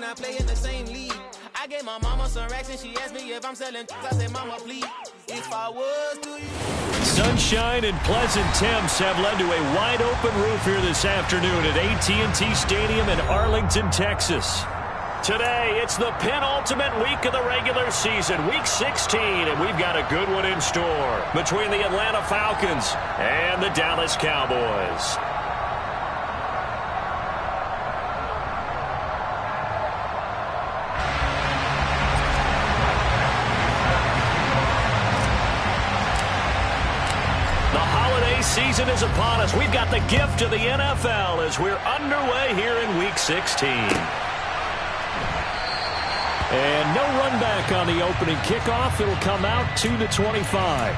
not play in the same league. I gave my mama some racks and she asked me if I'm selling. I said, mama, please, if I was to you. Sunshine and pleasant temps have led to a wide-open roof here this afternoon at AT&T Stadium in Arlington, Texas. Today, it's the penultimate week of the regular season, Week 16, and we've got a good one in store between the Atlanta Falcons and the Dallas Cowboys. Season is upon us. We've got the gift of the NFL as we're underway here in Week 16. And no run back on the opening kickoff. It'll come out 2-25.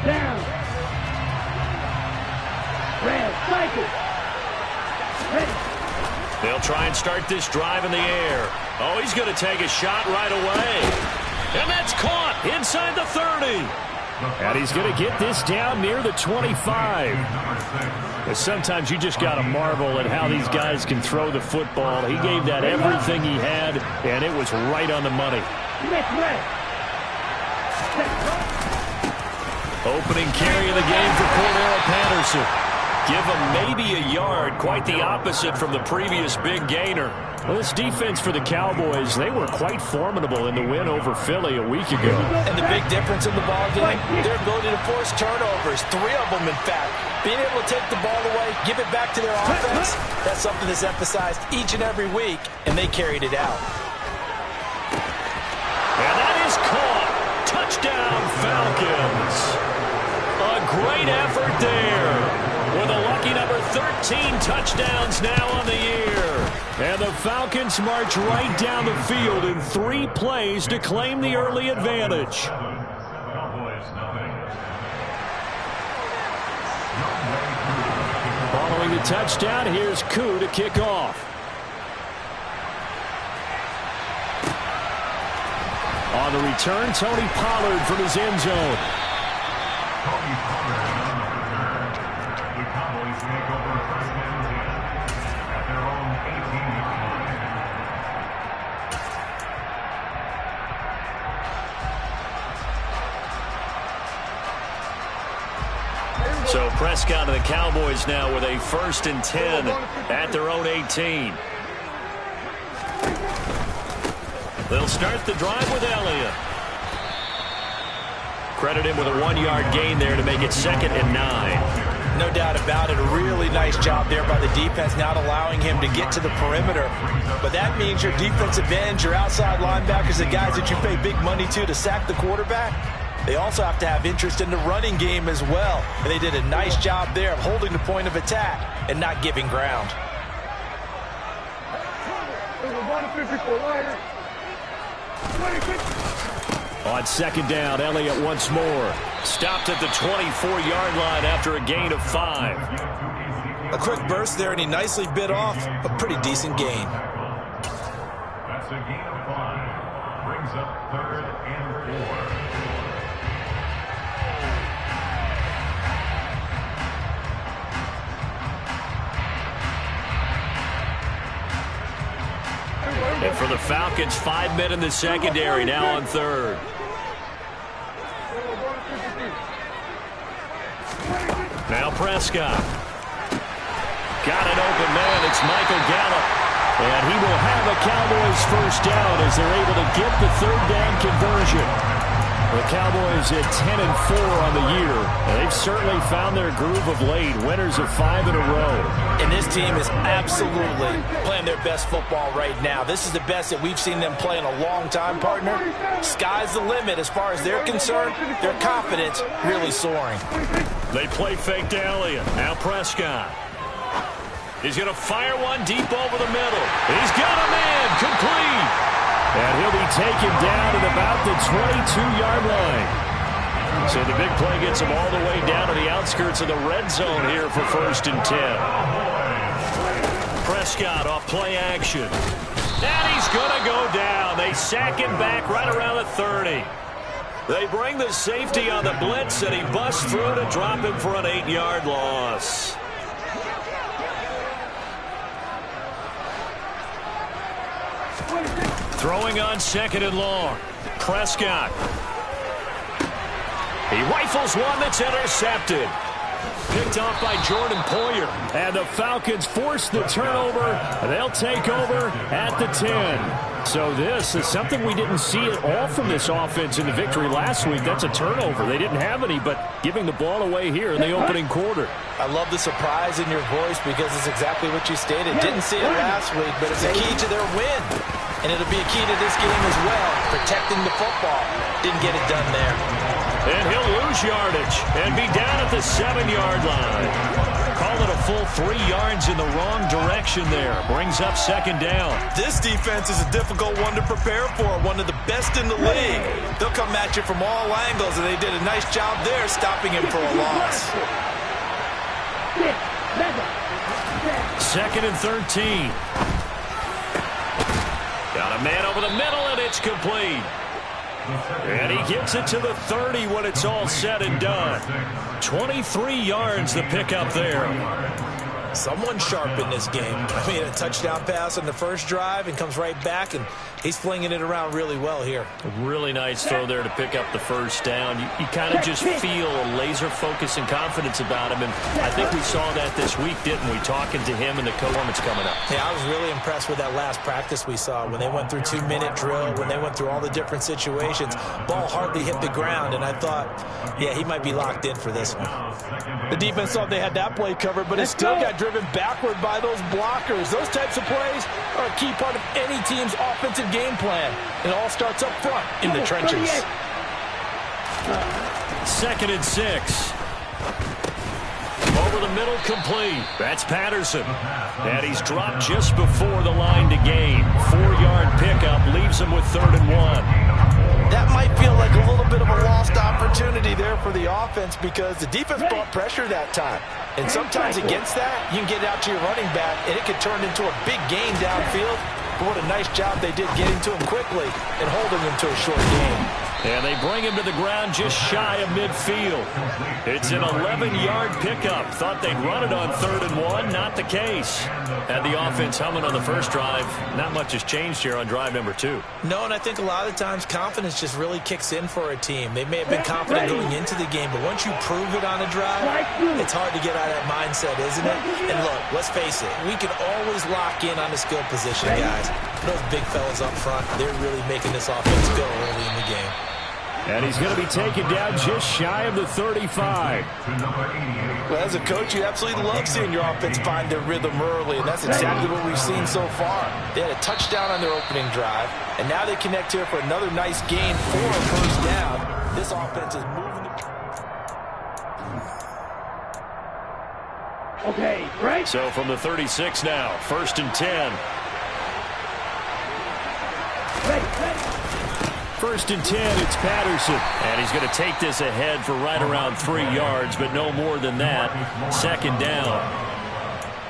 Down. Red, cycle. Ready. They'll try and start this drive in the air. Oh, he's going to take a shot right away. And that's caught inside the 30. And he's going to get this down near the 25. But sometimes you just got to marvel at how these guys can throw the football. He gave that everything he had, and it was right on the money. Opening carry of the game for Cordero Patterson. Give him maybe a yard, quite the opposite from the previous big gainer. Well, this defense for the Cowboys, they were quite formidable in the win over Philly a week ago. And the big difference in the ball game, their ability to force turnovers, 3 of them in fact. Being able to take the ball away, give it back to their offense, that's something that's emphasized each and every week, and they carried it out. And that is caught. Touchdown, Falcons. A great effort there. With a lucky number 13 touchdowns now on the year. And the Falcons march right down the field in 3 plays to claim the early advantage. Following the touchdown, here's Koo to kick off. On the return, Tony Pollard from his end zone. So Prescott and the Cowboys now with a 1st and 10 at their own 18. They'll start the drive with Elliott. Credit him with a 1-yard gain there to make it 2nd and 9. No doubt about it. A really nice job there by the defense, not allowing him to get to the perimeter. But that means your defensive ends, your outside linebackers, the guys that you pay big money to sack the quarterback, they also have to have interest in the running game as well. And they did a nice job there of holding the point of attack and not giving ground. On 2nd down, Elliott once more. Stopped at the 24-yard line after a gain of 5. A quick burst there, and he nicely bit off a pretty decent gain. That's a gain of 5. Brings up 3rd and 4. And for the Falcons, 5 men in the secondary now on 3rd. Now Prescott. Got an open man. It's Michael Gallup. And he will have a Cowboys 1st down as they're able to get the 3rd down conversion. The Cowboys at 10-4 on the year. And they've certainly found their groove of late. Winners of 5 in a row. And this team is absolutely playing their best football right now. This is the best that we've seen them play in a long time, partner. Sky's the limit as far as they're concerned. Their confidence really soaring. They play fake to Elliott. Now Prescott. He's going to fire one deep over the middle. He's got a man complete. And he'll be taken down at about the 22-yard line. So the big play gets him all the way down to the outskirts of the red zone here for 1st and 10. Prescott off play action. And he's going to go down. They sack him back right around the 30. They bring the safety on the blitz, and he busts through to drop him for an 8-yard loss. Throwing on 2nd and long. Prescott. He rifles one that's intercepted. Picked off by Jordan Poyer. And the Falcons force the turnover. They'll take over at the 10. So this is something we didn't see at all from this offense in the victory last week. That's a turnover. They didn't have any, but giving the ball away here in the opening quarter. I love the surprise in your voice because it's exactly what you stated. Didn't see it last week, but it's a key to their win. And it'll be a key to this game as well, protecting the football. Didn't get it done there. And he'll lose yardage and be down at the 7-yard line. Call it a full 3 yards in the wrong direction there. Brings up 2nd down. This defense is a difficult one to prepare for, one of the best in the league. They'll come at you from all angles, and they did a nice job there stopping him for a loss. 2nd and 13. Got a man over the middle, and it's complete. And he gets it to the 30 when it's all said and done. 23 yards the pickup there. Someone sharp in this game. I mean, a touchdown pass on the first drive and comes right back, and he's flinging it around really well here. Really nice throw there to pick up the first down. You kind of just feel a laser focus and confidence about him, and I think we saw that this week, didn't we, talking to him and the performance coming up. Yeah, I was really impressed with that last practice we saw when they went through 2-minute drill, when they went through all the different situations. Ball hardly hit the ground, and I thought, yeah, he might be locked in for this one. The defense thought they had that play covered, but it still got driven backward by those blockers. Those types of plays are a key part of any team's offensive game plan. It all starts up front in the trenches. 2nd and 6. Over the middle, complete. That's Patterson. And he's dropped just before the line to gain. 4-yard pickup leaves him with 3rd and 1. That might feel like a little bit of a lost opportunity there for the offense because the defense brought pressure that time. And sometimes against that, you can get out to your running back, and it could turn into a big gain downfield. But what a nice job they did getting to him quickly and holding him to a short gain. And they bring him to the ground just shy of midfield. It's an 11-yard pickup. Thought they'd run it on 3rd and 1. Not the case. Had the offense humming on the first drive. Not much has changed here on drive number 2. No, and I think a lot of times confidence just really kicks in for a team. They may have been confident going into the game, but once you prove it on a drive, it's hard to get out of that mindset, isn't it? And look, let's face it, we can always lock in on the skill position, guys. Those big fellas up front, they're really making this offense go early in the game. And he's going to be taken down just shy of the 35. Well, as a coach, you absolutely love seeing your offense find their rhythm early, and that's exactly what we've seen so far. They had a touchdown on their opening drive, and now they connect here for another nice gain for a first down. This offense is moving the... Okay, right? So from the 36 now, 1st and 10. Ready. 1st and 10, it's Patterson. And he's going to take this ahead for right around 3 yards, but no more than that. 2nd down.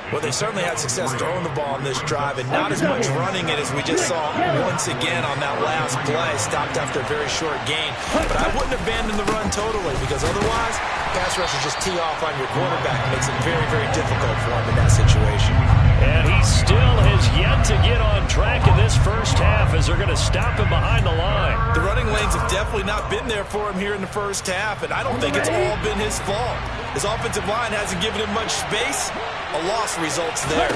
Well, they certainly had success throwing the ball on this drive and not as much running it as we just saw once again on that last play. Stopped after a very short gain. But I wouldn't abandon the run totally because otherwise, pass rushers just tee off on your quarterback. It makes it very, very difficult for him in that situation. And he still has yet to get on track in this first half as they're going to stop him behind the line. The running lanes have definitely not been there for him here in the first half, and I don't think it's all been his fault. His offensive line hasn't given him much space. A loss results there.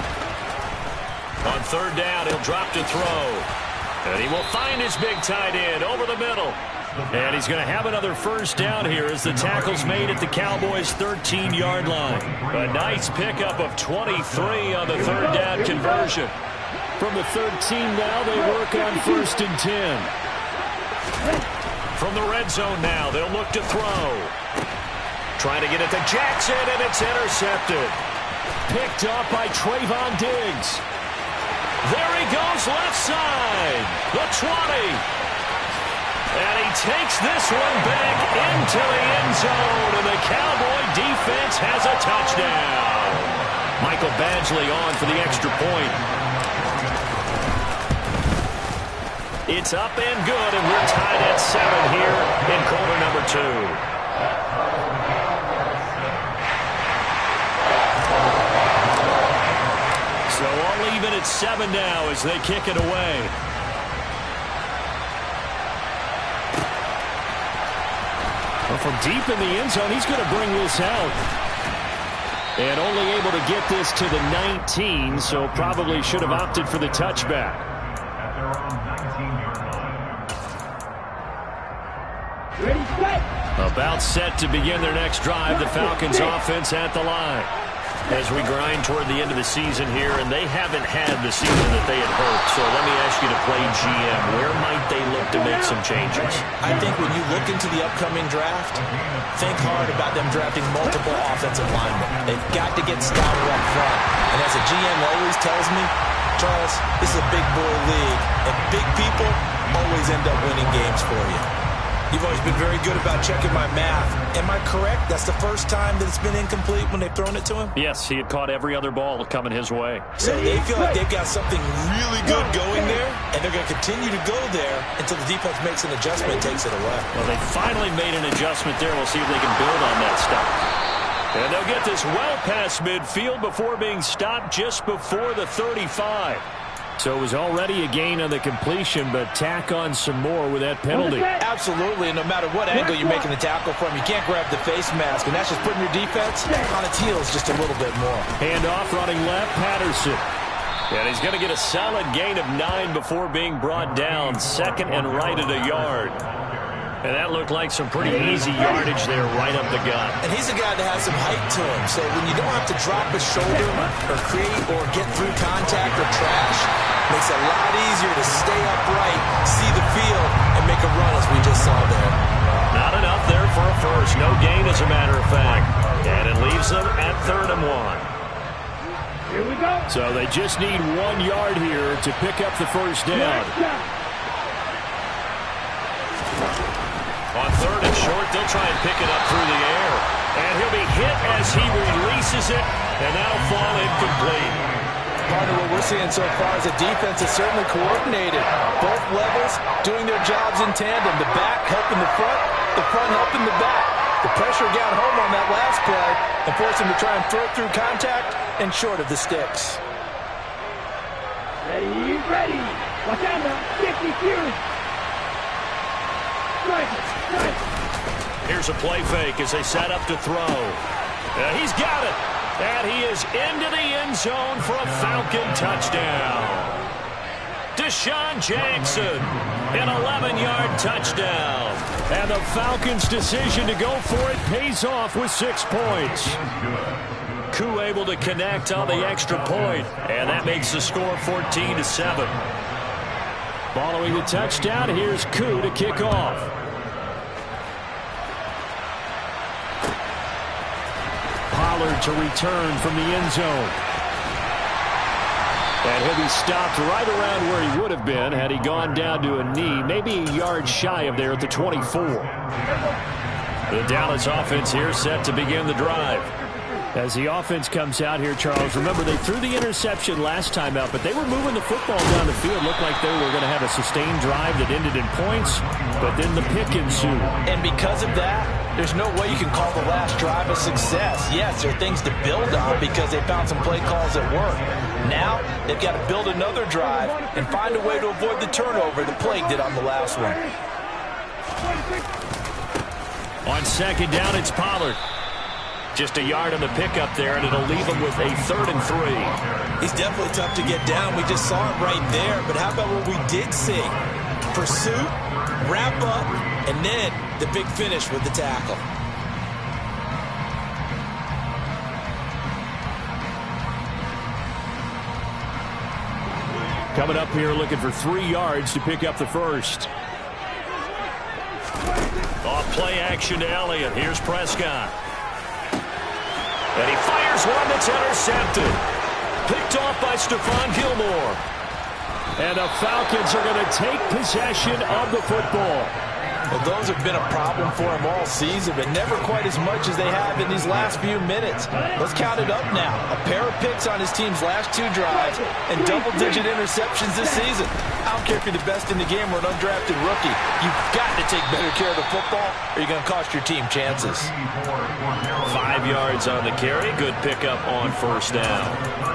On 3rd down, he'll drop to throw. And he will find his big tight end over the middle. And he's going to have another first down here as the tackle's made at the Cowboys' 13-yard line. A nice pickup of 23 on the 3rd down conversion. From the 13 now, they work on 1st and 10. From the red zone now, they'll look to throw. Trying to get it to Jackson, and it's intercepted. Picked up by Trayvon Diggs. There he goes, left side. The 20. And he takes this one back into the end zone, and the Cowboy defense has a touchdown. Michael Badgley on for the extra point. It's up and good, and we're tied at 7 here in quarter number 2. So all even at 7 now as they kick it away. Well, from deep in the end zone, he's going to bring this out. And only able to get this to the 19, so probably should have opted for the touchback. At their own 19-yard line. Ready, set. About set to begin their next drive. The Falcons offense at the line. As we grind toward the end of the season here, and they haven't had the season that they had hoped. So let me ask you to play GM. Where might they look to make some changes? I think when you look into the upcoming draft, think hard about them drafting multiple offensive linemen. They've got to get stouter up front. And as a GM always tells me, Charles, this is a big boy league, and big people always end up winning games for you. You've always been very good about checking my math. Am I correct? That's the first time that it's been incomplete when they've thrown it to him? Yes, he had caught every other ball coming his way. So they feel like they've got something really good going there, and they're going to continue to go there until the defense makes an adjustment and takes it away. Well, they finally made an adjustment there. We'll see if they can build on that stuff. And they'll get this well past midfield before being stopped just before the 35. So it was already a gain on the completion, but tack on some more with that penalty. Absolutely, and no matter what angle you're making the tackle from, you can't grab the face mask, and that's just putting your defense on its heels just a little bit more. Handoff running left, Patterson. And he's going to get a solid gain of 9 before being brought down. Second and right at a yard. And that looked like some pretty easy yardage there right up the gut. And he's a guy that has some height to him, so when you don't have to drop his shoulder or create or get through contact or trash, makes it a lot easier to stay upright, see the field, and make a run as we just saw there. Not enough there for a first. No gain, as a matter of fact. And it leaves them at 3rd and 1. Here we go. So they just need 1 yard here to pick up the first down. On 3rd and short, they'll try and pick it up through the air. And he'll be hit as he releases it, and that'll fall incomplete. Partner, what we're seeing so far is the defense is certainly coordinated. Both levels doing their jobs in tandem. The back helping the front helping the back. The pressure got home on that last play and forced him to try and throw through contact and short of the sticks. Ready, ready. Watch out now. 50 Fury. Here's a play fake as they set up to throw. He's got it. And he is into the end zone for a Falcon touchdown. Deshaun Jackson, an 11-yard touchdown. And the Falcons' decision to go for it pays off with 6 points. Koo able to connect on the extra point, and that makes the score 14-7. Following the touchdown, here's Koo to kick off. Pollard to return from the end zone. And he'll be stopped right around where he would have been had he gone down to a knee, maybe a yard shy of there at the 24. The Dallas offense here set to begin the drive. As the offense comes out here, Charles, remember they threw the interception last time out, but they were moving the football down the field. Looked like they were going to have a sustained drive that ended in points, but then the pick ensued. And because of that, there's no way you can call the last drive a success. Yes, there are things to build on because they found some play calls that work. Now, they've got to build another drive and find a way to avoid the turnover the Plague did on the last one. On second down, it's Pollard. Just a yard on the pickup there, and it'll leave him with a 3rd and 3. He's definitely tough to get down. We just saw it right there. But how about what we did see? Pursuit, wrap up, and then the big finish with the tackle. Coming up here looking for 3 yards to pick up the first. Off play action to Elliott. Here's Prescott. And he fires one that's intercepted. Picked off by Stephon Gilmore. And the Falcons are going to take possession of the football. Well, those have been a problem for him all season, but never quite as much as they have in these last few minutes. Let's count it up now. A pair of picks on his team's last 2 drives and double-digit interceptions this season. I don't care if you're the best in the game or an undrafted rookie. You've got to take better care of the football or you're going to cost your team chances. 5 yards on the carry. Good pickup on first down.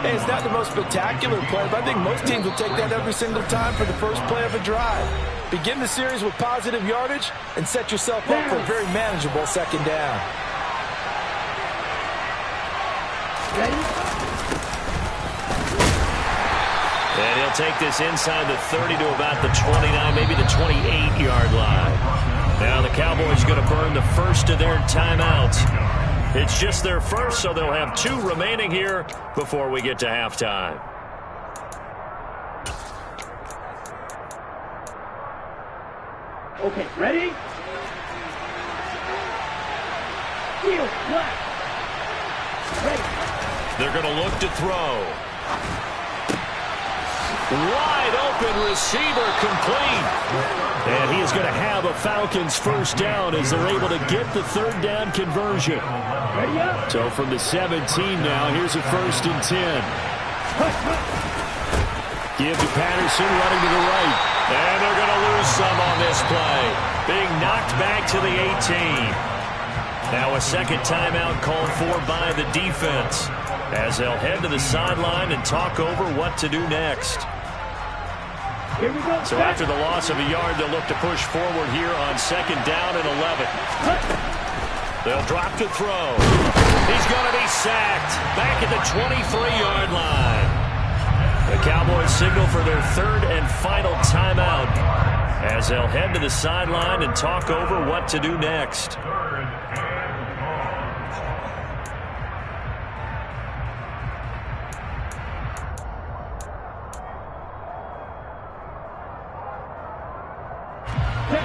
Hey, it's not the most spectacular play, but I think most teams will take that every single time for the first play of a drive. Begin the series with positive yardage and set yourself up for a very manageable second down. And he'll take this inside the 30 to about the 29, maybe the 28-yard line. Now the Cowboys going to burn the first of their timeouts. It's just their first, so they'll have 2 remaining here before we get to halftime. Okay, ready? Field left. Ready. They're going to look to throw. Wide open receiver, complete. And he is going to have a Falcons first down as they're able to get the third down conversion. Ready up. So from the 17 now, here's a 1st and 10. Give to Patterson, running to the right. And they're going to lose some on this play. Being knocked back to the 18. Now a second timeout called for by the defense as they'll head to the sideline and talk over what to do next. Here we go. So after the loss of a yard, they'll look to push forward here on 2nd down and 11. They'll drop to throw. He's going to be sacked back at the 23-yard line. The Cowboys signal for their 3rd and final timeout as they'll head to the sideline and talk over what to do next.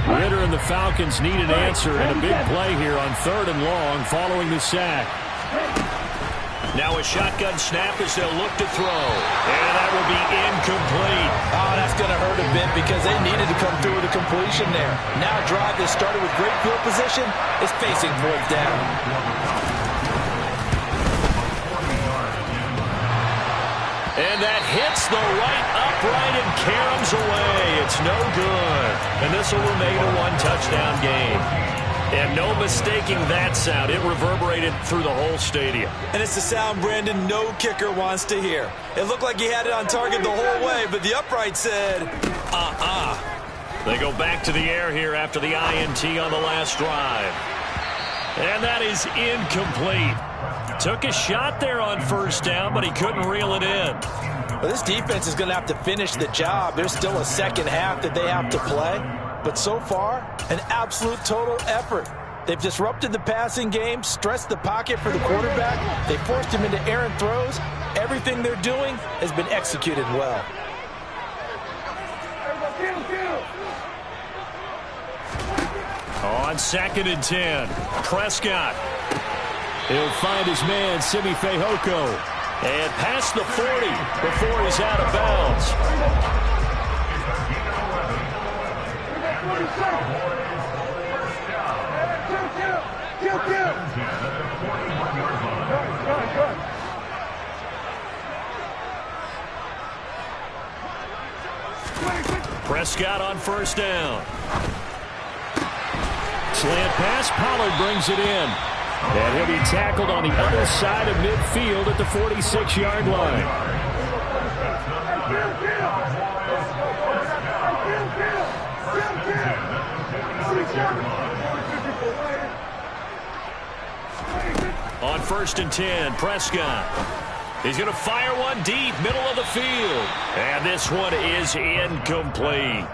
Ritter and the Falcons need an answer and a big play here on 3rd and long following the sack. Now a shotgun snap as they'll look to throw. And that will be incomplete. Oh, that's going to hurt a bit because they needed to come through with a completion there. Now a drive that started with great field position is facing 4th down. And that hits the right upright and caroms away. It's no good. And this will remain a 1-touchdown game. And no mistaking that sound. It reverberated through the whole stadium. And it's the sound Brandon no kicker wants to hear. It looked like he had it on target the whole way, but the upright said, They go back to the air here after the INT on the last drive. And that is incomplete. Took a shot there on 1st down, but he couldn't reel it in. Well, this defense is going to have to finish the job. There's still a second half that they have to play. But so far, an absolute total effort. They've disrupted the passing game, stressed the pocket for the quarterback. They forced him into errant throws. Everything they're doing has been executed well. On 2nd and 10, Prescott. He'll find his man, Simi Fehoko. And past the 40 before he's out of bounds. Prescott on 1st down. Slant pass, Pollard brings it in. And he'll be tackled on the other side of midfield at the 46-yard line. On 1st and 10, Prescott. He's going to fire one deep, middle of the field. And this one is incomplete.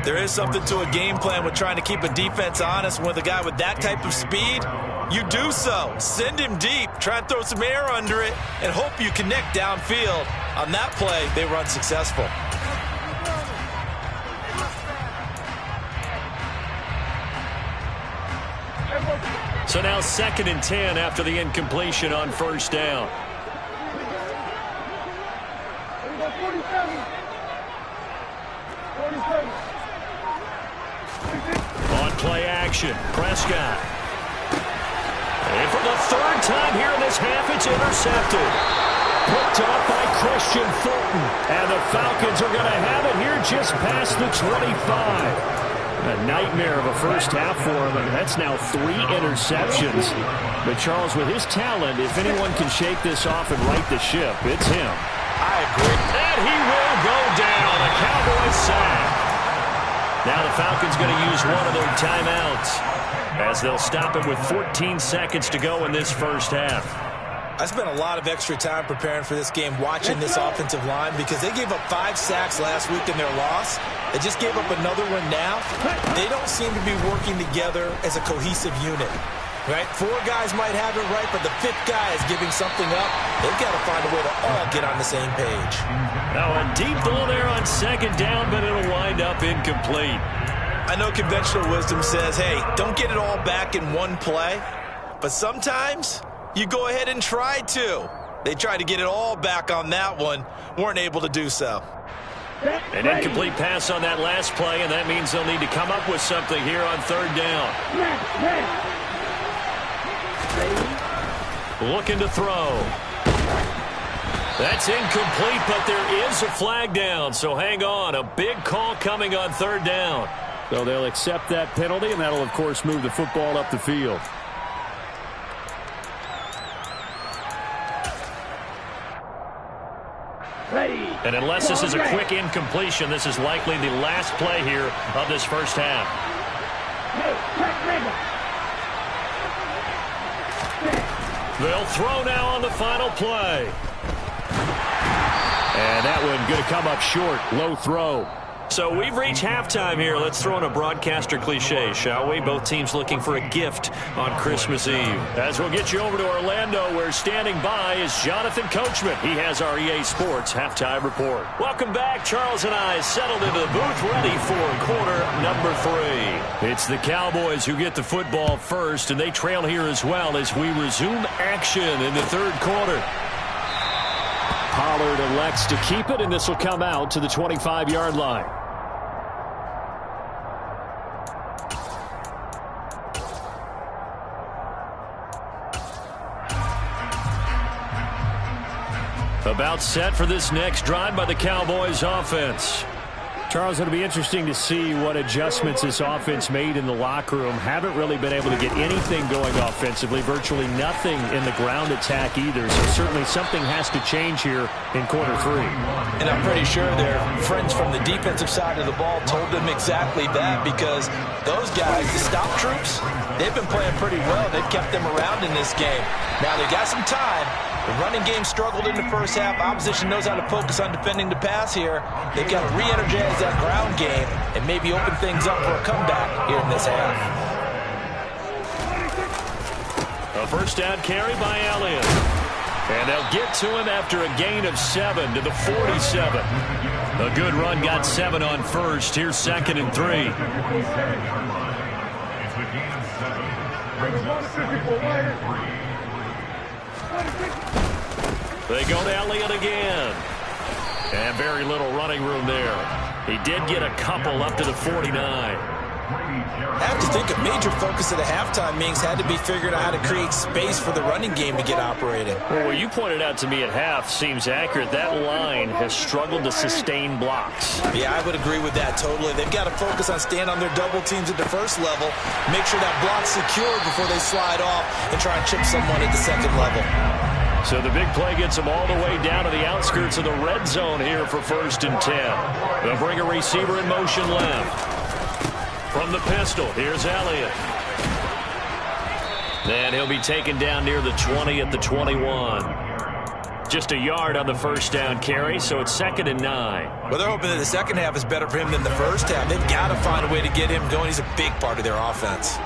There is something to a game plan with trying to keep a defense honest. With a guy with that type of speed, you do so. Send him deep, try and throw some air under it, and hope you connect downfield. On that play, they were unsuccessful. So now 2nd and 10 after the incompletion on 1st down. play action. Prescott. And for the third time here in this half, it's intercepted. Picked up by Christian Fulton. And the Falcons are going to have it here just past the 25. A nightmare of a first half for him, and that's now 3 interceptions. But Charles, with his talent, if anyone can shake this off and right the ship, it's him. I agree. And he will go down. A Cowboys sack. Now the Falcons going to use one of their timeouts as they'll stop it with 14 seconds to go in this first half. I spent a lot of extra time preparing for this game watching this offensive line because they gave up 5 sacks last week in their loss. They just gave up another one now. They don't seem to be working together as a cohesive unit. Right? 4 guys might have it right, but the 5th guy is giving something up. They've got to find a way to all get on the same page. Now a deep ball there on second down, but it'll wind up incomplete. I know conventional wisdom says, hey, don't get it all back in one play. But sometimes you go ahead and try to. They tried to get it all back on that one. Weren't able to do so. An incomplete pass on that last play, and that means they'll need to come up with something here on third down. Looking to throw. That's incomplete, but there is a flag down, so hang on. A big call coming on third down. So they'll accept that penalty, and that'll, of course, move the football up the field. And unless this is a quick incompletion, this is likely the last play here of this first half. They'll throw now on the final play. And that one going to come up short. Low throw. So we've reached halftime here. Let's throw in a broadcaster cliche, shall we? Both teams looking for a gift on Christmas Eve. As we'll get you over to Orlando, where standing by is Jonathan Coachman. He has our EA Sports halftime report. Welcome back. Charles and I settled into the booth, ready for quarter number 3. It's the Cowboys who get the football first, and they trail here as well as we resume action in the third quarter. Pollard elects to keep it, and this will come out to the 25-yard line. About set for this next drive by the Cowboys offense. Charles, it'll be interesting to see what adjustments this offense made in the locker room. Haven't really been able to get anything going offensively. Virtually nothing in the ground attack either. So certainly something has to change here in quarter 3. And I'm pretty sure their friends from the defensive side of the ball told them exactly that, because those guys, the stop troops, they've been playing pretty well. They've kept them around in this game. Now they got some time. The running game struggled in the first half. Opposition knows how to focus on defending the pass here. They've got to re-energize that ground game and maybe open things up for a comeback here in this half. A first down carry by Elliott. And they'll get to him after a gain of 7 to the 47. A good run, got 7 on first. Here's 2nd and 3. It's a gain of 7. Brings up 2nd and 3. They go to Elliott again. And very little running room there. He did get a couple up to the 49. I have to think a major focus at the halftime meetings had to be figuring out how to create space for the running game to get operating. Well, what you pointed out to me at half seems accurate. That line has struggled to sustain blocks. Yeah, I would agree with that totally. They've got to focus on staying on their double teams at the first level, make sure that block's secured before they slide off and try and chip someone at the second level. So the big play gets them all the way down to the outskirts of the red zone here for 1st and 10. They'll bring a receiver in motion left. From the pistol, here's Elliott. And he'll be taken down near the 20 at the 21. Just a yard on the first down carry, so it's 2nd and 9. Well, they're hoping that the second half is better for him than the first half. They've got to find a way to get him going. He's a big part of their offense.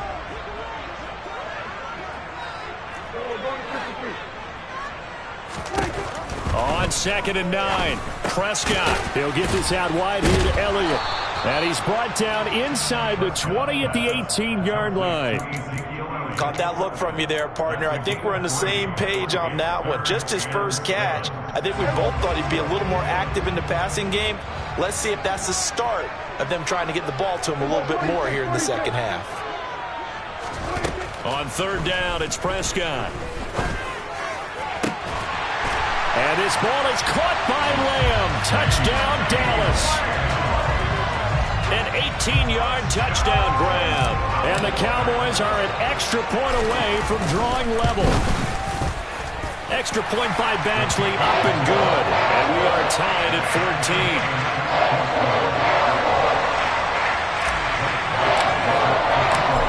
On 2nd and 9, Prescott. He'll get this out wide here to Elliott. And he's brought down inside the 20 at the 18-yard line. Caught that look from you there, partner. I think we're on the same page on that one. Just his first catch. I think we both thought he'd be a little more active in the passing game. Let's see if that's the start of them trying to get the ball to him a little bit more here in the second half. On third down, it's Prescott. And this ball is caught by Lamb. Touchdown, Dallas. An 18-yard touchdown grab. And the Cowboys are an extra point away from drawing level. Extra point by Badgley, up and good. And we are tied at 14.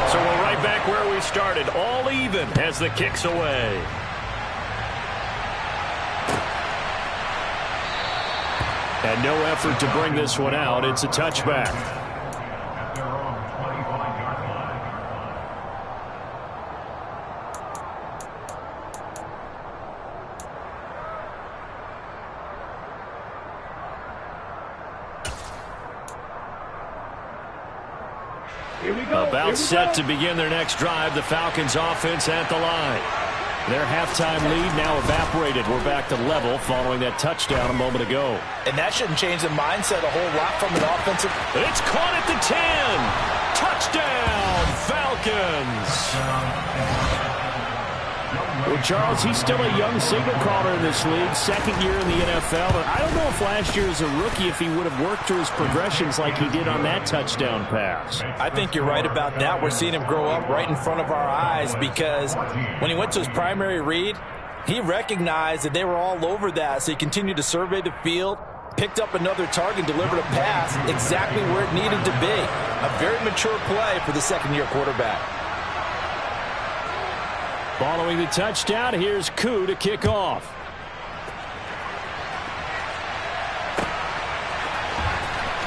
So we're right back where we started. All even as the kick's away. And no effort to bring this one out. It's a touchback. At their own 25-yard line. Here we go. About set to begin their next drive. The Falcons offense at the line. Their halftime lead now evaporated. We're back to level following that touchdown a moment ago. And that shouldn't change the mindset a whole lot from an offensive. It's caught at the 10. Touchdown, Falcons. Well, Charles, he's still a young signal caller in this league, second year in the NFL. But I don't know if last year as a rookie, if he would have worked through his progressions like he did on that touchdown pass. I think you're right about that. We're seeing him grow up right in front of our eyes because when he went to his primary read, he recognized that they were all over that. So he continued to survey the field, picked up another target, delivered a pass exactly where it needed to be. A very mature play for the second-year quarterback. Following the touchdown, here's Koo to kick off.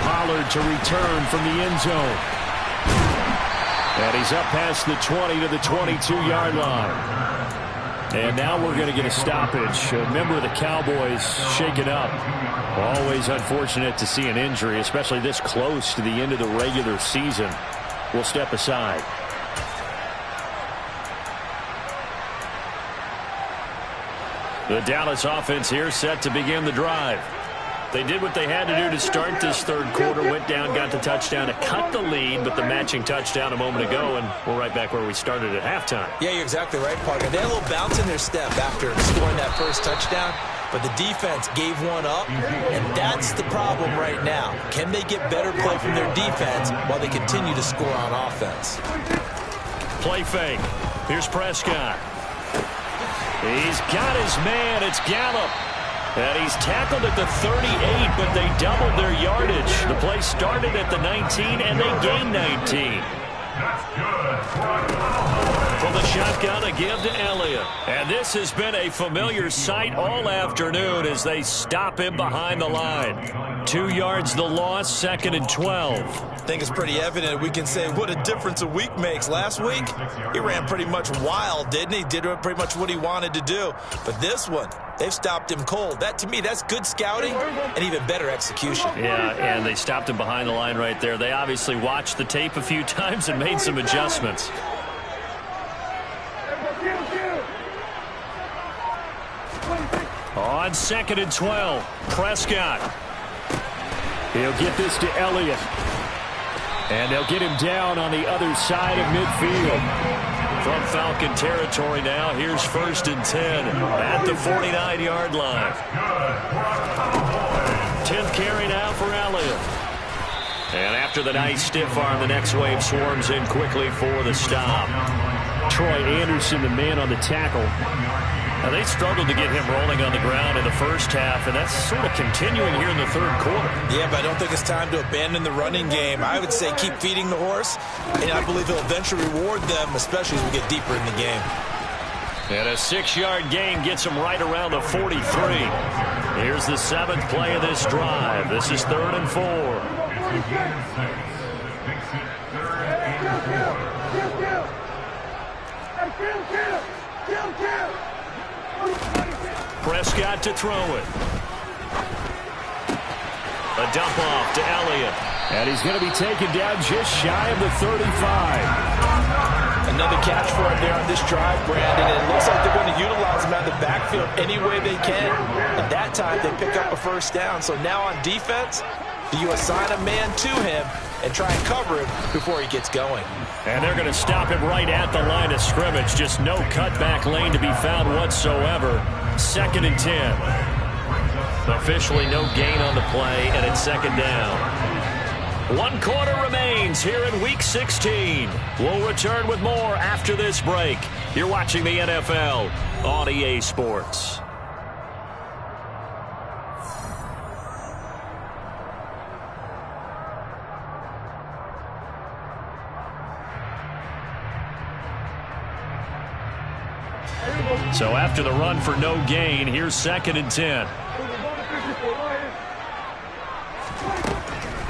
Pollard to return from the end zone. And he's up past the 20 to the 22-yard line. And now we're going to get a stoppage. A member of the Cowboys shaken up. Always unfortunate to see an injury, especially this close to the end of the regular season. We'll step aside. The Dallas offense here set to begin the drive. They did what they had to do to start this third quarter, went down, got the touchdown to cut the lead, but the matching touchdown a moment ago, and we're right back where we started at halftime. Yeah, you're exactly right, partner. They had a little bounce in their step after scoring that first touchdown, but the defense gave one up, and that's the problem right now. Can they get better play from their defense while they continue to score on offense? Play fake. Here's Prescott. He's got his man. It's Gallup. And he's tackled at the 38, but they doubled their yardage. The play started at the 19, and they gained 19. That's good. From the shotgun, a give to Elliott. And this has been a familiar sight all afternoon as they stop him behind the line. 2 yards the loss, 2nd and 12. I think it's pretty evident we can say what a difference a week makes. Last week, he ran pretty much wild, didn't he? Did pretty much what he wanted to do. But this one, they've stopped him cold. That, to me, that's good scouting and even better execution. Yeah, and they stopped him behind the line right there. They obviously watched the tape a few times and made some adjustments. On 2nd and 12, Prescott. He'll get this to Elliott. And they'll get him down on the other side of midfield. From Falcon territory now, here's 1st and 10 at the 49-yard line. 10th carry now for Elliott. And after the nice stiff arm, the next wave swarms in quickly for the stop. Troy Anderson, the man on the tackle. Now, they struggled to get him rolling on the ground in the first half, and that's sort of continuing here in the third quarter. Yeah, but I don't think it's time to abandon the running game. I would say keep feeding the horse, and I believe he'll eventually reward them, especially as we get deeper in the game. And a 6-yard gain gets him right around the 43. Here's the 7th play of this drive. This is 3rd and 4. Prescott to throw it. A dump off to Elliott. And he's going to be taken down just shy of the 35. Another catch for him there on this drive, Brandon. And it looks like they're going to utilize him out of the backfield any way they can. At that time, they pick up a first down. So now on defense, do you assign a man to him and try and cover him before he gets going? And they're going to stop him right at the line of scrimmage. Just no cutback lane to be found whatsoever. 2nd and 10. Officially no gain on the play, and it's 2nd down. 1 quarter remains here in Week 16. We'll return with more after this break. You're watching the NFL on EA Sports. So after the run for no gain, here's 2nd and 10.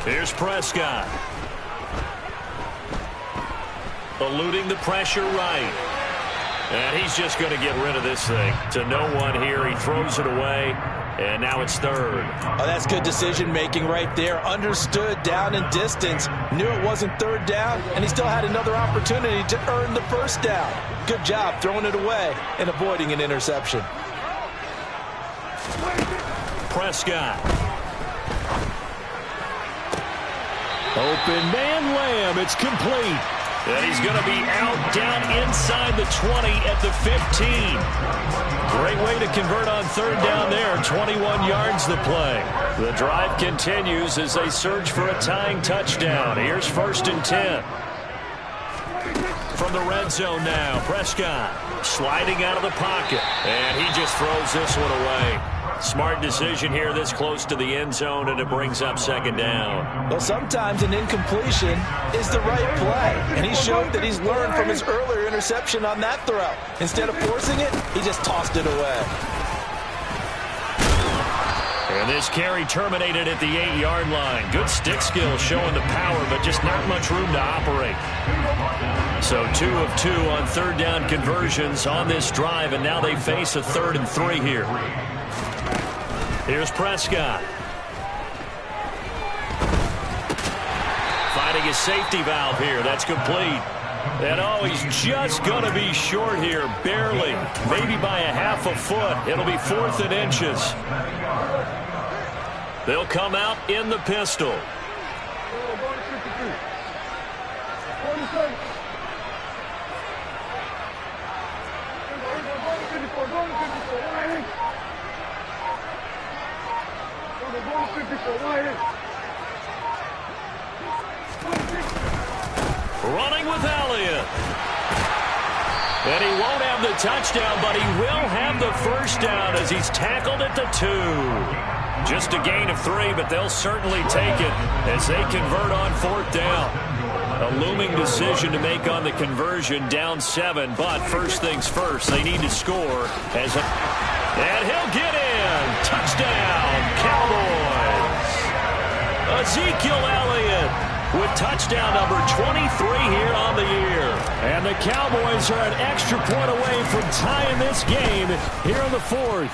Here's Prescott. Eluding the pressure right. And he's just going to get rid of this thing. To no one here. He throws it away. And now it's 3rd. Oh, that's good decision-making right there. Understood down and distance. Knew it wasn't 3rd down. And he still had another opportunity to earn the 1st down. Good job throwing it away and avoiding an interception. Prescott. Open man Lamb. It's complete. And he's going to be out down inside the 20 at the 15. Great way to convert on 3rd down there. 21 yards the play. The drive continues as they search for a tying touchdown. Here's 1st and 10. From the red zone now, Prescott sliding out of the pocket. And he just throws this one away. Smart decision here this close to the end zone, and it brings up 2nd down. Well, sometimes an incompletion is the right play, and he showed that he's learned from his earlier interception on that throw. Instead of forcing it, he just tossed it away. And this carry terminated at the 8-yard line. Good stick skill showing the power, but just not much room to operate. So 2 of 2 on 3rd down conversions on this drive, and now they face a 3rd and 3 here. Here's Prescott. Finding his safety valve here. That's complete. And oh, he's just going to be short here. Barely. Maybe by a half a foot. It'll be 4th and inches. They'll come out in the pistol. Running with Elliott. And he won't have the touchdown, but he will have the 1st down as he's tackled at the 2. Just a gain of 3, but they'll certainly take it as they convert on 4th down. A looming decision to make on the conversion, down 7, but first things first, they need to score. And he'll get in. Touchdown, Cowboys. Ezekiel Elliott with touchdown number 23 here on the year. And the Cowboys are an extra point away from tying this game here in the 4th.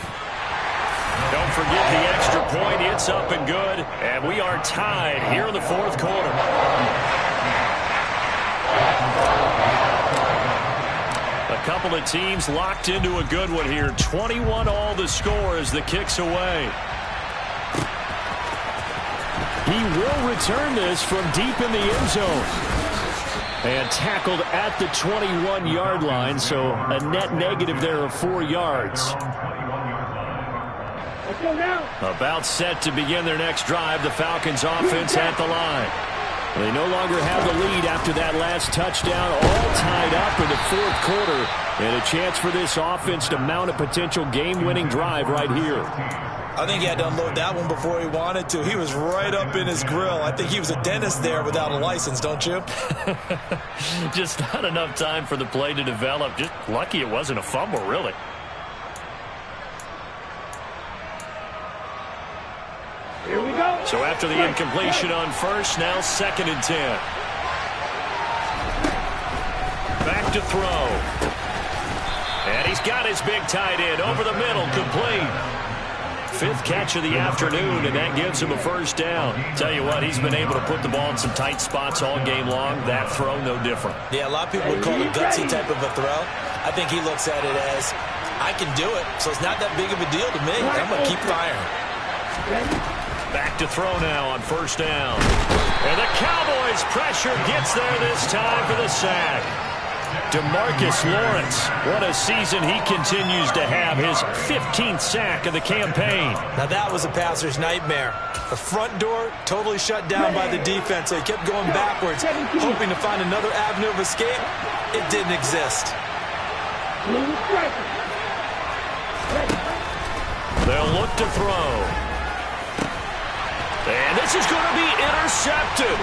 Don't forget the extra point. It's up and good. And we are tied here in the 4th quarter. A couple of teams locked into a good one here. 21 all the score as the kick's away. He will return this from deep in the end zone. And tackled at the 21-yard line, so a net negative there of 4 yards. About set to begin their next drive, the Falcons offense at the line. They no longer have the lead after that last touchdown, all tied up in the 4th quarter. And a chance for this offense to mount a potential game-winning drive right here. I think he had to unload that one before he wanted to. He was right up in his grill. I think he was a dentist there without a license, don't you? Just not enough time for the play to develop. Just lucky it wasn't a fumble, really. Here we go. So after the incompletion on 1st, now 2nd and 10. Back to throw. And he's got his big tight end over the middle, complete. 5th catch of the afternoon, and that gives him a 1st down. Tell you what, he's been able to put the ball in some tight spots all game long. That throw, no different. Yeah, a lot of people would call it a gutsy type of a throw. I think he looks at it as, I can do it, so it's not that big of a deal to me. I'm going to keep firing. Back to throw now on first down. And the Cowboys' pressure gets there this time for the sack. DeMarcus Lawrence, what a season he continues to have, his 15th sack of the campaign. Now that was a passer's nightmare. The front door totally shut down by the defense, so he kept going backwards, hoping to find another avenue of escape. It didn't exist. They'll look to throw. And this is going to be intercepted.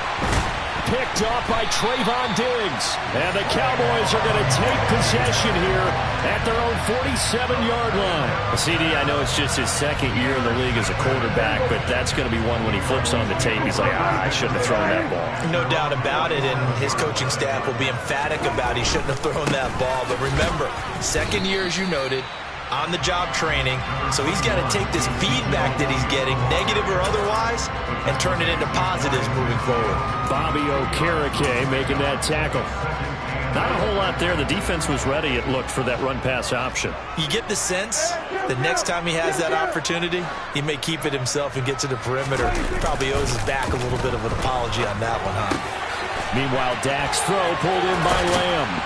Picked off by Trayvon Diggs. And the Cowboys are going to take possession here at their own 47-yard line. CD, I know it's just his second year in the league as a quarterback, but that's going to be one when he flips on the tape. He's like, I shouldn't have thrown that ball. No doubt about it, and his coaching staff will be emphatic about he shouldn't have thrown that ball. But remember, second year, as you noted, on-the-job training, so he's got to take this feedback that he's getting, negative or otherwise, and turn it into positives moving forward. Bobby Okereke making that tackle. Not a whole lot there. The defense was ready, it looked, for that run-pass option. You get the sense that next time he has that opportunity, he may keep it himself and get to the perimeter. Probably owes his back a little bit of an apology on that one, huh? Meanwhile, Dak's throw pulled in by Lamb.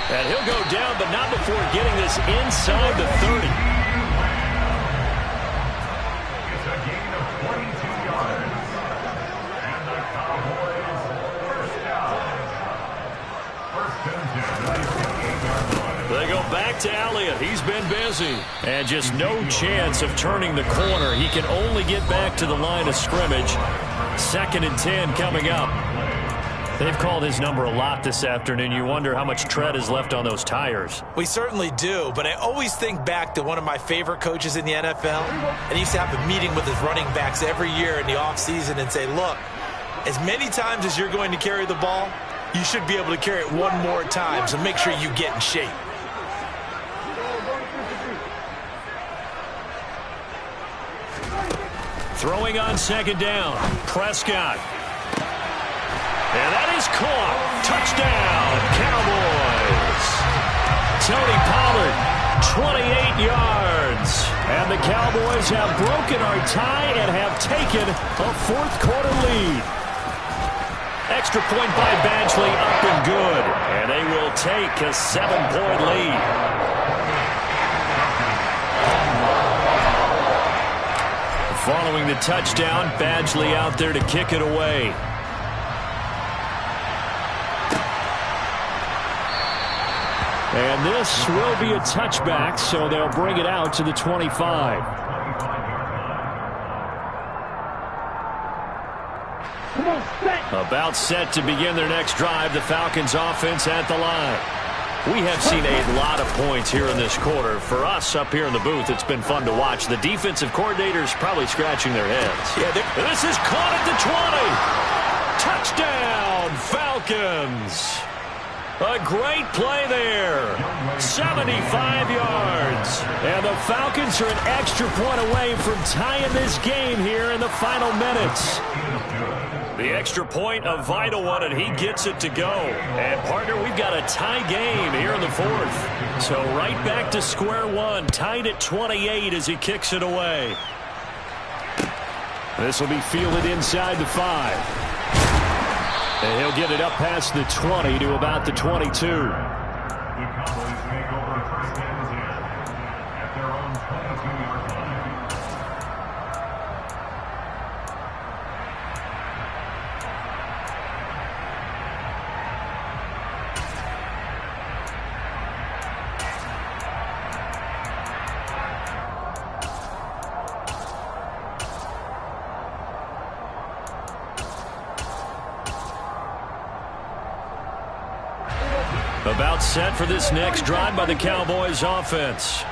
And he'll go down, but not before getting this inside the 30. It's a gain of 22 yards. And the Cowboys first down. First and 10. They go back to Elliott. He's been busy. And just no chance of turning the corner. He can only get back to the line of scrimmage. 2nd and 10 coming up. They've called his number a lot this afternoon. You wonder how much tread is left on those tires. We certainly do, but I always think back to one of my favorite coaches in the NFL. And he used to have a meeting with his running backs every year in the offseason and say, look, as many times as you're going to carry the ball, you should be able to carry it one more time, so make sure you get in shape. Throwing on 2nd down, Prescott. And that is caught. Touchdown, Cowboys. Tony Pollard, 28 yards. And the Cowboys have broken our tie and have taken a 4th quarter lead. Extra point by Badgley, up and good. And they will take a 7-point lead. Following the touchdown, Badgley out there to kick it away. And this will be a touchback, so they'll bring it out to the 25. About set to begin their next drive, the Falcons offense at the line. We have seen a lot of points here in this quarter. For us up here in the booth, it's been fun to watch. The defensive coordinators probably scratching their heads. Yeah, this is caught at the 20. Touchdown, Falcons. A great play there. 75 yards. And the Falcons are an extra point away from tying this game here in the final minutes. The extra point, a vital one, and he gets it to go. And, partner, we've got a tie game here in the 4th. So right back to square one, tied at 28 as he kicks it away. This will be fielded inside the 5. And he'll get it up past the 20 to about the 22. The Cowboys take over 1st and 10 at their own 22-yard line. About set for this next drive by the Cowboys offense.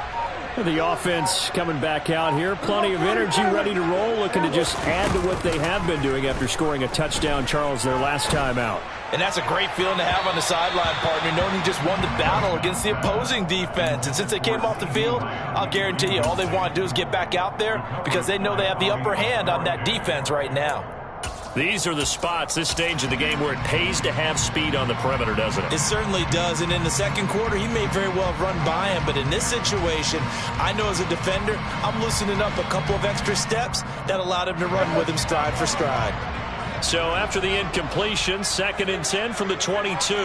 The offense coming back out here. Plenty of energy, ready to roll, looking to just add to what they have been doing after scoring a touchdown, Charles, their last time out. And that's a great feeling to have on the sideline, partner, knowing you just won the battle against the opposing defense. And since they came off the field, I'll guarantee you all they want to do is get back out there because they know they have the upper hand on that defense right now. These are the spots, this stage of the game, where it pays to have speed on the perimeter, doesn't it? It certainly does, and in the second quarter, he may very well have run by him, but in this situation, I know as a defender, I'm loosening up a couple of extra steps that allowed him to run with him stride for stride. So after the incompletion, 2nd and 10 from the 22.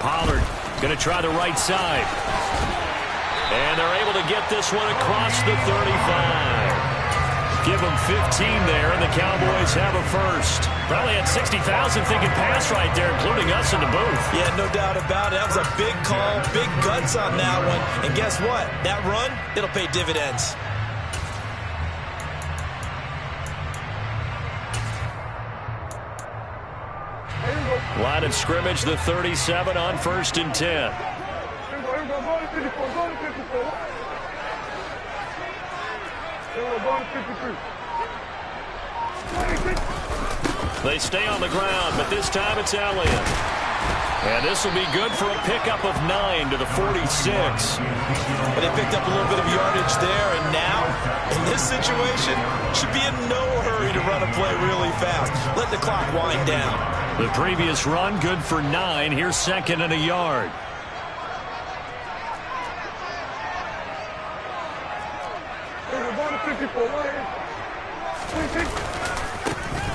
Pollard going to try the right side. And they're able to get this one across the 35. Give them 15 there, and the Cowboys have a first. Probably had 60,000 thinking pass right there, including us in the booth. Yeah, no doubt about it. That was a big call, big guts on that one. And guess what? That run, it'll pay dividends. Line of scrimmage, the 37 on 1st and 10. They stay on the ground, but this time it's Elliott. And this will be good for a pickup of 9 to the 46. But they picked up a little bit of yardage there, and now, in this situation, should be in no hurry to run a play really fast. Let the clock wind down. The previous run, good for 9. Here's 2nd and a yard.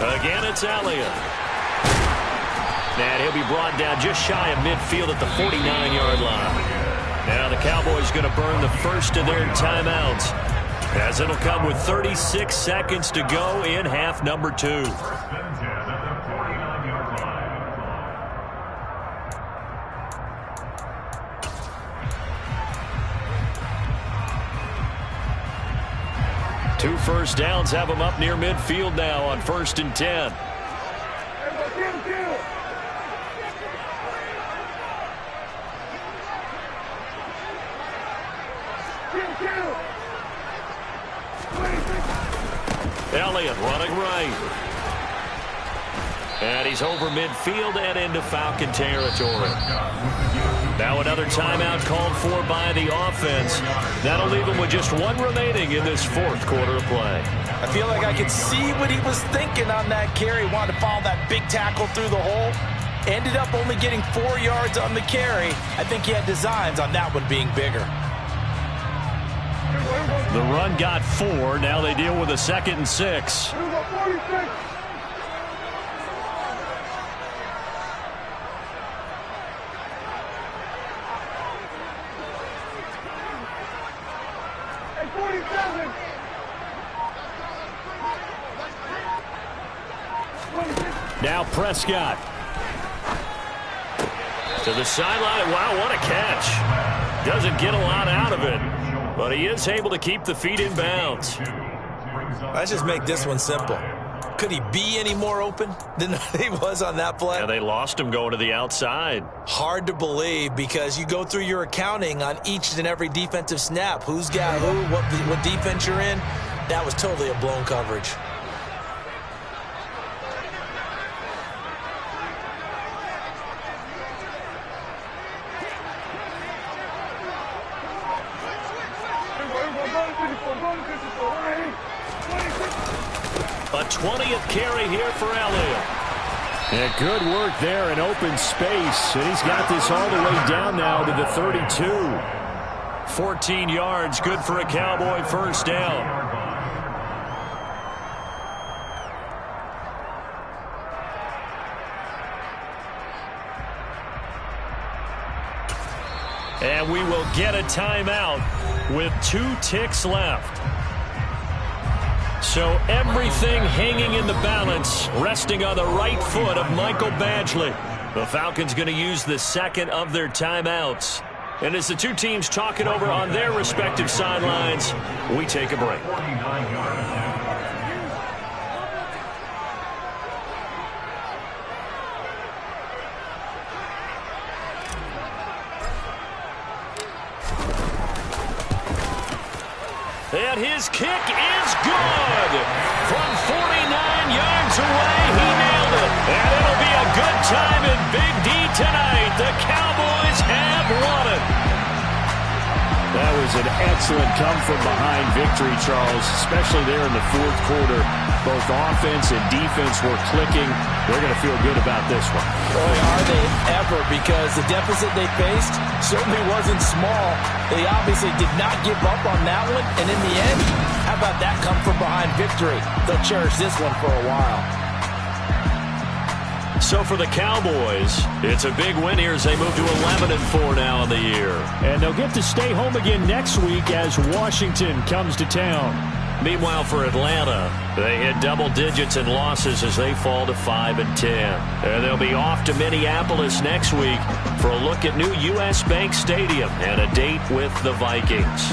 Again, it's Elliott. And he'll be brought down just shy of midfield at the 49-yard line. Now the Cowboys going to burn the first of their timeouts, as it'll come with 36 seconds to go in half number 2. Two first downs have them up near midfield now on 1st and 10. Elliott running right. And he's over midfield and into Falcon territory. Now another timeout called for by the offense. That'll leave him with just one remaining in this 4th quarter of play. I feel like I could see what he was thinking on that carry. Wanted to follow that big tackle through the hole. Ended up only getting 4 yards on the carry. I think he had designs on that one being bigger. The run got 4. Now they deal with a 2nd and 6. Now Prescott. To the sideline. Wow, what a catch. Doesn't get a lot out of it, but he is able to keep the feet in bounds. Let's just make this one simple. Could he be any more open than he was on that play? Yeah, they lost him going to the outside. Hard to believe, because you go through your accounting on each and every defensive snap. Who's got who, what defense you're in. That was totally a blown coverage. A 20th carry here for Elliott. Yeah, good work there in open space. And he's got this all the way down now to the 32. 14 yards, good for a Cowboy first down. And we will get a timeout with 2 ticks left. So everything hanging in the balance, resting on the right foot of Michael Badgley. The Falcons going to use the 2nd of their timeouts. And as the two teams talk it over on their respective sidelines, we take a break. And his kick is good. From 49 yards away, he nailed it. And it'll be a good time in Big D tonight. The Cowboys have won it. That was an excellent come-from-behind victory, Charles, especially there in the fourth quarter. Both offense and defense were clicking. They're going to feel good about this one. Boy, are they ever, because the deficit they faced certainly wasn't small. They obviously did not give up on that one, and in the end, how about that come-from-behind victory? They'll cherish this one for a while. So for the Cowboys, it's a big win here as they move to 11-4 now in the year. And they'll get to stay home again next week as Washington comes to town. Meanwhile, for Atlanta, they hit double digits in losses as they fall to 5-10. And they'll be off to Minneapolis next week for a look at new U.S. Bank Stadium and a date with the Vikings.